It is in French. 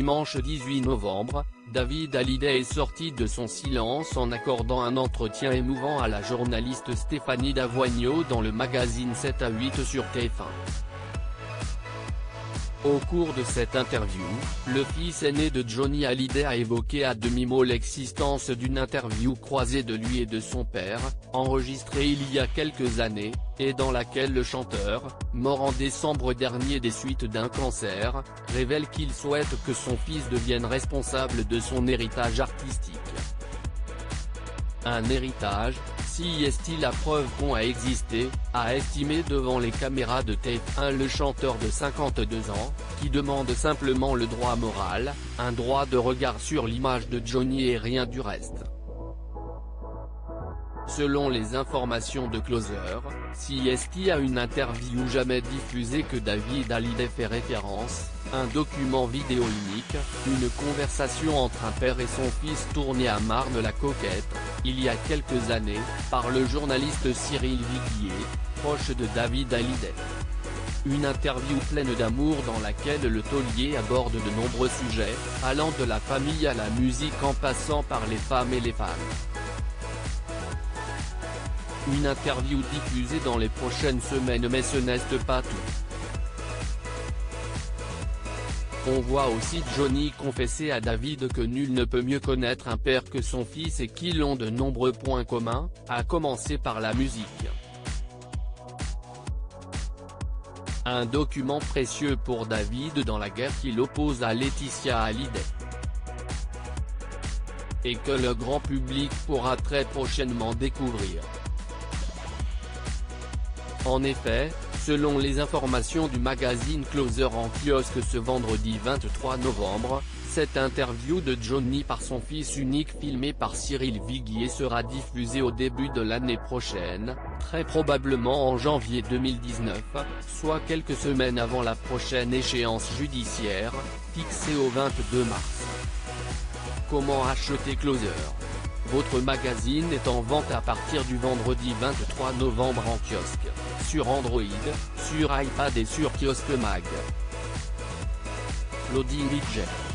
dimanche 18 novembre, David Hallyday est sorti de son silence en accordant un entretien émouvant à la journaliste Stéphanie Davoigneau dans le magazine 7 à 8 sur TF1. Au cours de cette interview, le fils aîné de Johnny Hallyday a évoqué à demi-mot l'existence d'une interview croisée de lui et de son père, enregistrée il y a quelques années, et dans laquelle le chanteur, mort en décembre dernier des suites d'un cancer, révèle qu'il souhaite que son fils devienne responsable de son héritage artistique. Un héritage, si est-il la preuve qu'on a existé, a estimé devant les caméras de TF1 le chanteur de 52 ans, qui demande simplement le droit moral, un droit de regard sur l'image de Johnny et rien du reste. Selon les informations de Closer, si est-il à une interview jamais diffusée que David Hallyday fait référence, un document vidéo unique, une conversation entre un père et son fils tournée à Marne-la-Coquette, il y a quelques années, par le journaliste Cyril Viguier, proche de David Hallyday. Une interview pleine d'amour dans laquelle le taulier aborde de nombreux sujets, allant de la famille à la musique en passant par les femmes et les fans. Une interview diffusée dans les prochaines semaines, mais ce n'est pas tout. On voit aussi Johnny confesser à David que nul ne peut mieux connaître un père que son fils et qu'ils ont de nombreux points communs, à commencer par la musique. Un document précieux pour David dans la guerre qui l'oppose à Laetitia Hallyday. Et que le grand public pourra très prochainement découvrir. En effet, selon les informations du magazine Closer en kiosque ce vendredi 23 novembre, cette interview de Johnny par son fils unique filmée par Cyril Viguier sera diffusée au début de l'année prochaine, très probablement en janvier 2019, soit quelques semaines avant la prochaine échéance judiciaire, fixée au 22 mars. Comment acheter Closer ? Votre magazine est en vente à partir du vendredi 23 novembre en kiosque, sur Android, sur iPad et sur Kiosque Mag. Claudine Widget.